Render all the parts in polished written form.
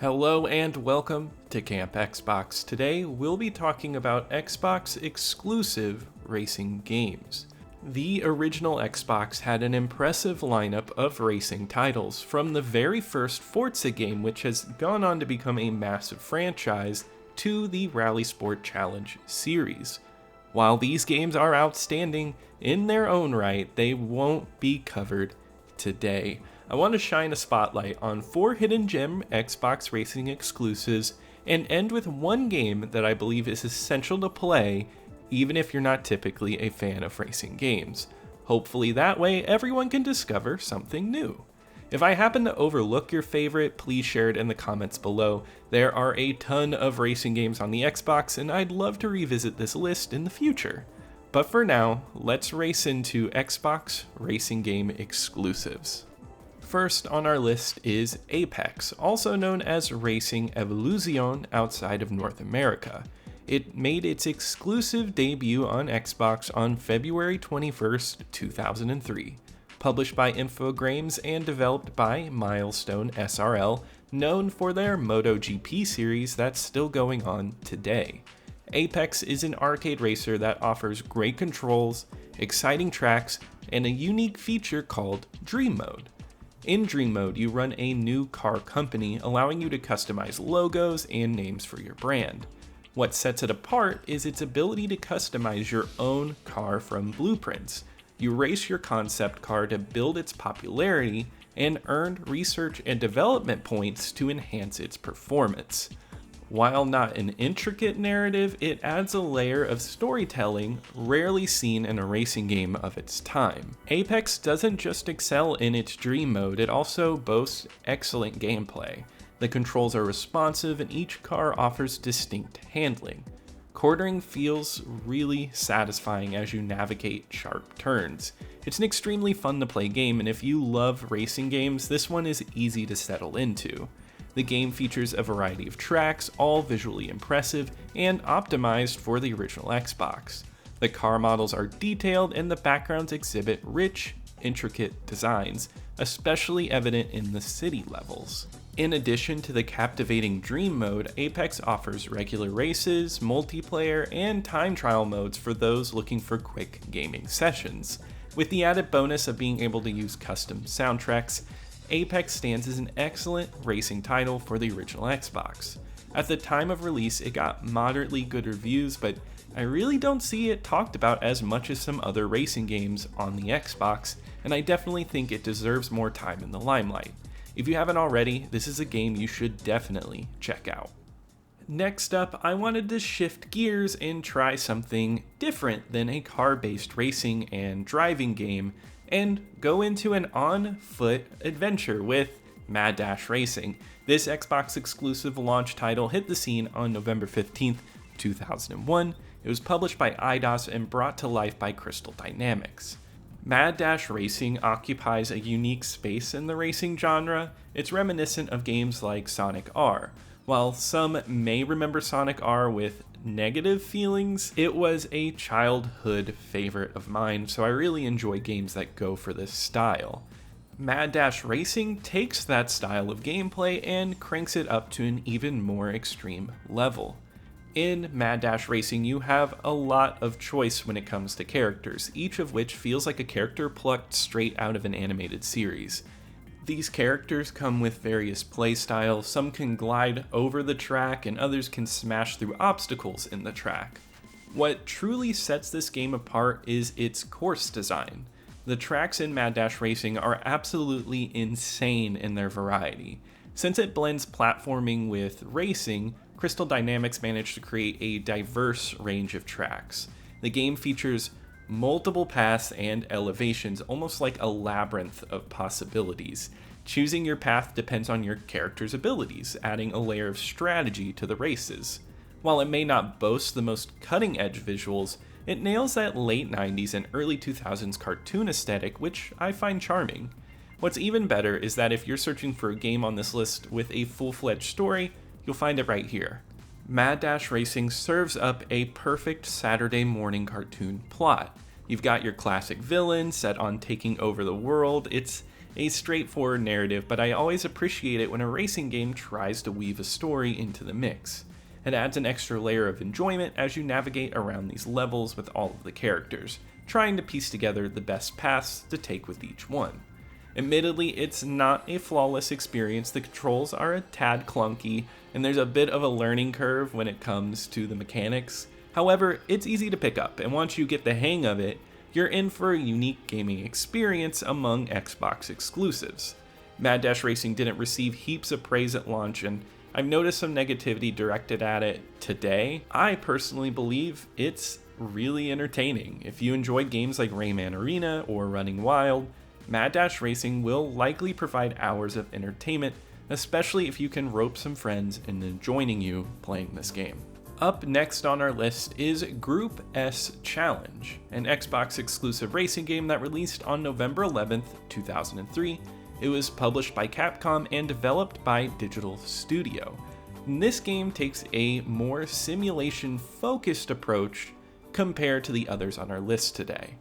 Hello and welcome to Camp Xbox. Today we'll be talking about Xbox exclusive racing games. The original Xbox had an impressive lineup of racing titles, from the very first Forza game, which has gone on to become a massive franchise, to the Rallisport Challenge series. While these games are outstanding in their own right, they won't be covered today. I want to shine a spotlight on 4 hidden gem Xbox racing exclusives and end with one game that I believe is essential to play even if you're not typically a fan of racing games. Hopefully that way everyone can discover something new. If I happen to overlook your favorite, please share it in the comments below. There are a ton of racing games on the Xbox and I'd love to revisit this list in the future. But for now, let's race into Xbox racing game exclusives. First on our list is Apex, also known as Racing Evolution outside of North America. It made its exclusive debut on Xbox on February 21st, 2003. Published by Infogrames and developed by Milestone SRL, known for their MotoGP series that's still going on today. Apex is an arcade racer that offers great controls, exciting tracks, and a unique feature called Dream Mode. In Dream Mode, you run a new car company, allowing you to customize logos and names for your brand. What sets it apart is its ability to customize your own car from blueprints. You race your concept car to build its popularity and earn research and development points to enhance its performance. While not an intricate narrative, it adds a layer of storytelling rarely seen in a racing game of its time. Apex doesn't just excel in its dream mode, it also boasts excellent gameplay. The controls are responsive and each car offers distinct handling. Quartering feels really satisfying as you navigate sharp turns. It's an extremely fun to play game, and if you love racing games, this one is easy to settle into. The game features a variety of tracks, all visually impressive and optimized for the original Xbox. The car models are detailed and the backgrounds exhibit rich, intricate designs, especially evident in the city levels. In addition to the captivating Dream Mode, Apex offers regular races, multiplayer, and time trial modes for those looking for quick gaming sessions. With the added bonus of being able to use custom soundtracks, Apex stands as an excellent racing title for the original Xbox. At the time of release, it got moderately good reviews, but I really don't see it talked about as much as some other racing games on the Xbox, and I definitely think it deserves more time in the limelight. If you haven't already, this is a game you should definitely check out. Next up, I wanted to shift gears and try something different than a car-based racing and driving game, and go into an on-foot adventure with Mad Dash Racing. This Xbox exclusive launch title hit the scene on November 15th, 2001. It was published by Eidos and brought to life by Crystal Dynamics. Mad Dash Racing occupies a unique space in the racing genre. It's reminiscent of games like Sonic R. While some may remember Sonic R with negative feelings, it was a childhood favorite of mine, so I really enjoy games that go for this style. Mad Dash Racing takes that style of gameplay and cranks it up to an even more extreme level. In Mad Dash Racing, you have a lot of choice when it comes to characters, each of which feels like a character plucked straight out of an animated series. These characters come with various playstyles. Some can glide over the track and others can smash through obstacles in the track. What truly sets this game apart is its course design. The tracks in Mad Dash Racing are absolutely insane in their variety. Since it blends platforming with racing, Crystal Dynamics managed to create a diverse range of tracks. The game features multiple paths and elevations, almost like a labyrinth of possibilities. Choosing your path depends on your character's abilities, adding a layer of strategy to the races. While it may not boast the most cutting-edge visuals, it nails that late 90s and early 2000s cartoon aesthetic, which I find charming. What's even better is that if you're searching for a game on this list with a full-fledged story, you'll find it right here. Mad Dash Racing serves up a perfect Saturday morning cartoon plot. You've got your classic villain set on taking over the world. It's a straightforward narrative, but I always appreciate it when a racing game tries to weave a story into the mix. It adds an extra layer of enjoyment as you navigate around these levels with all of the characters, trying to piece together the best paths to take with each one. Admittedly, it's not a flawless experience. The controls are a tad clunky, and there's a bit of a learning curve when it comes to the mechanics. However, it's easy to pick up, and once you get the hang of it, you're in for a unique gaming experience among Xbox exclusives. Mad Dash Racing didn't receive heaps of praise at launch, and I've noticed some negativity directed at it today. I personally believe it's really entertaining. If you enjoyed games like Rayman Arena or Running Wild, Mad Dash Racing will likely provide hours of entertainment, especially if you can rope some friends into joining you playing this game. Up next on our list is Group S Challenge, an Xbox exclusive racing game that released on November 11th, 2003. It was published by Capcom and developed by Digital Studio. This game takes a more simulation-focused approach compared to the others on our list today.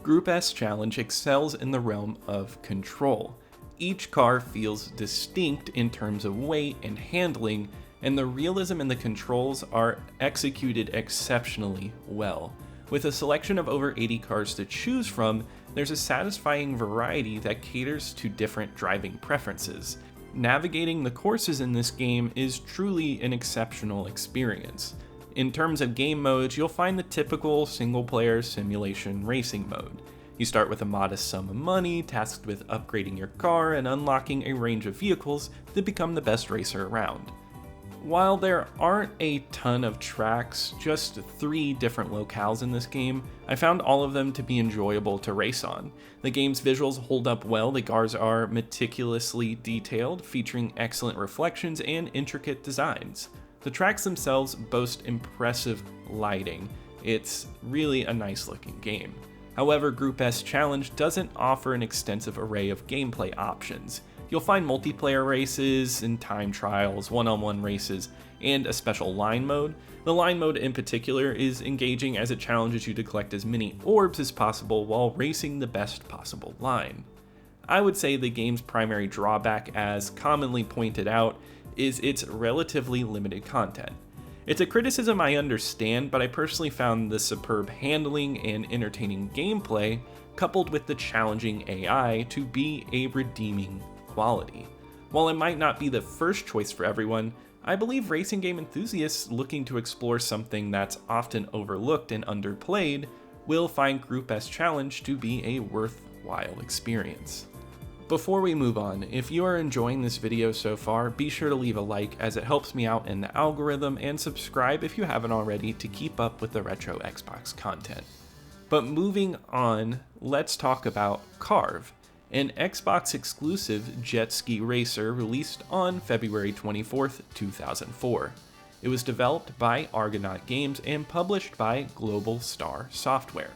Group S Challenge excels in the realm of control. Each car feels distinct in terms of weight and handling, and the realism in the controls are executed exceptionally well. With a selection of over 80 cars to choose from, there's a satisfying variety that caters to different driving preferences. Navigating the courses in this game is truly an exceptional experience. In terms of game modes, you'll find the typical single-player simulation racing mode. You start with a modest sum of money, tasked with upgrading your car and unlocking a range of vehicles to become the best racer around. While there aren't a ton of tracks, just 3 different locales in this game, I found all of them to be enjoyable to race on. The game's visuals hold up well, the cars are meticulously detailed, featuring excellent reflections and intricate designs. The tracks themselves boast impressive lighting. It's really a nice looking game. However, Group S Challenge doesn't offer an extensive array of gameplay options. You'll find multiplayer races and time trials, one-on-one races, and a special line mode. The line mode in particular is engaging as it challenges you to collect as many orbs as possible while racing the best possible line. I would say the game's primary drawback, as commonly pointed out, is its relatively limited content. It's a criticism I understand, but I personally found the superb handling and entertaining gameplay, coupled with the challenging AI, to be a redeeming quality. While it might not be the first choice for everyone, I believe racing game enthusiasts looking to explore something that's often overlooked and underplayed will find Group S Challenge to be a worthwhile experience. Before we move on, if you are enjoying this video so far, be sure to leave a like as it helps me out in the algorithm, and subscribe if you haven't already to keep up with the retro Xbox content. But moving on, let's talk about Carve, an Xbox exclusive jet ski racer released on February 24th, 2004. It was developed by Argonaut Games and published by Global Star Software.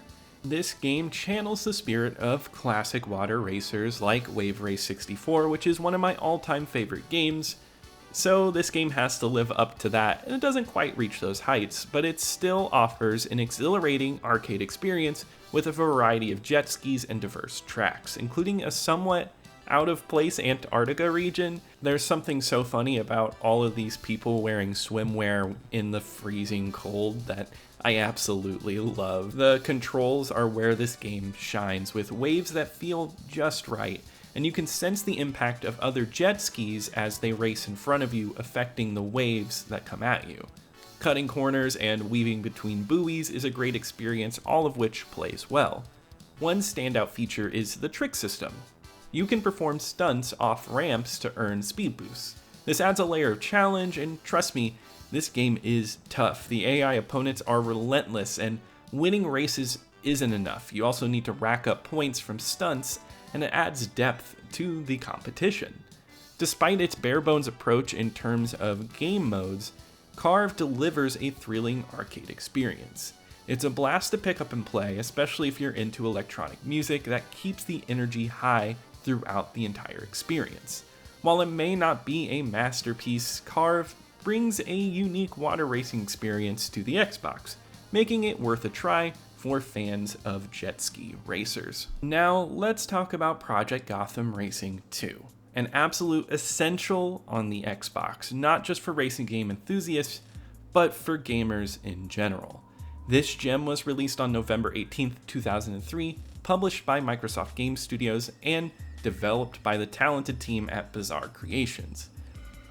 This game channels the spirit of classic water racers like Wave Race 64, which is one of my all-time favorite games, so this game has to live up to that, and it doesn't quite reach those heights, but it still offers an exhilarating arcade experience with a variety of jet skis and diverse tracks, including a somewhat out-of-place Antarctica region. There's something so funny about all of these people wearing swimwear in the freezing cold that I absolutely love. The controls are where this game shines, with waves that feel just right, and you can sense the impact of other jet skis as they race in front of you, affecting the waves that come at you. Cutting corners and weaving between buoys is a great experience, all of which plays well. One standout feature is the trick system. You can perform stunts off ramps to earn speed boosts. This adds a layer of challenge, and trust me, this game is tough. The AI opponents are relentless, and winning races isn't enough. You also need to rack up points from stunts, and it adds depth to the competition. Despite its bare-bones approach in terms of game modes, Carve delivers a thrilling arcade experience. It's a blast to pick up and play, especially if you're into electronic music that keeps the energy high throughout the entire experience. While it may not be a masterpiece, Carve brings a unique water racing experience to the Xbox, making it worth a try for fans of jet ski racers. Now let's talk about Project Gotham Racing 2, an absolute essential on the Xbox, not just for racing game enthusiasts, but for gamers in general. This gem was released on November 18th, 2003, published by Microsoft Game Studios, and developed by the talented team at Bizarre Creations.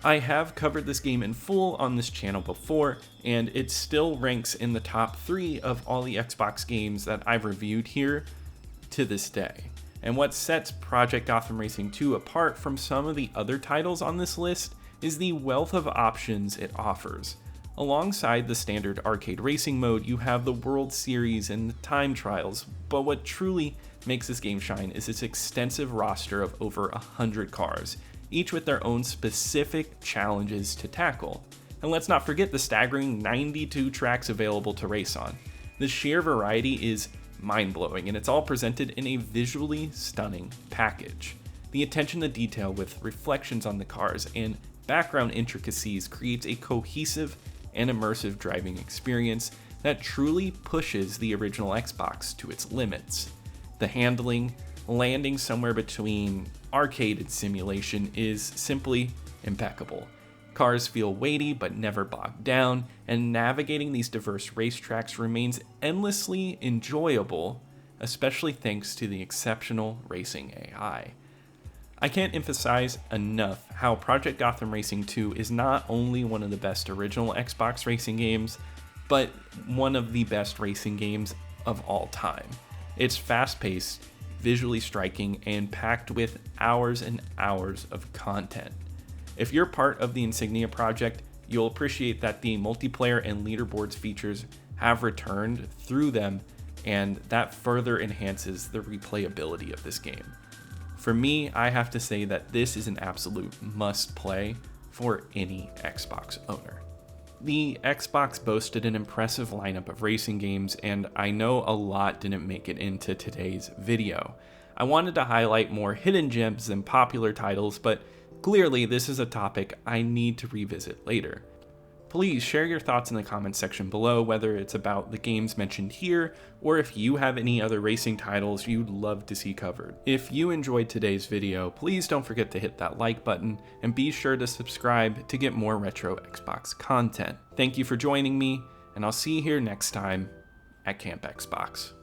I have covered this game in full on this channel before, and it still ranks in the top 3 of all the Xbox games that I've reviewed here to this day. And what sets Project Gotham Racing 2 apart from some of the other titles on this list is the wealth of options it offers. Alongside the standard arcade racing mode, you have the World Series and the time trials, but what truly makes this game shine is its extensive roster of over 100 cars, each with their own specific challenges to tackle. And let's not forget the staggering 92 tracks available to race on. The sheer variety is mind-blowing, and it's all presented in a visually stunning package. The attention to detail with reflections on the cars and background intricacies creates a cohesive and immersive driving experience that truly pushes the original Xbox to its limits. The handling, landing somewhere between arcade and simulation, is simply impeccable. Cars feel weighty but never bogged down, and navigating these diverse racetracks remains endlessly enjoyable, especially thanks to the exceptional racing AI. I can't emphasize enough how Project Gotham Racing 2 is not only one of the best original Xbox racing games, but one of the best racing games of all time. It's fast-paced, visually striking, and packed with hours and hours of content. If you're part of the Insignia project, you'll appreciate that the multiplayer and leaderboards features have returned through them, and that further enhances the replayability of this game. For me, I have to say that this is an absolute must-play for any Xbox owner. The Xbox boasted an impressive lineup of racing games, and I know a lot didn't make it into today's video. I wanted to highlight more hidden gems than popular titles, but clearly this is a topic I need to revisit later. Please share your thoughts in the comments section below, whether it's about the games mentioned here, or if you have any other racing titles you'd love to see covered. If you enjoyed today's video, please don't forget to hit that like button, and be sure to subscribe to get more retro Xbox content. Thank you for joining me, and I'll see you here next time at Camp Xbox.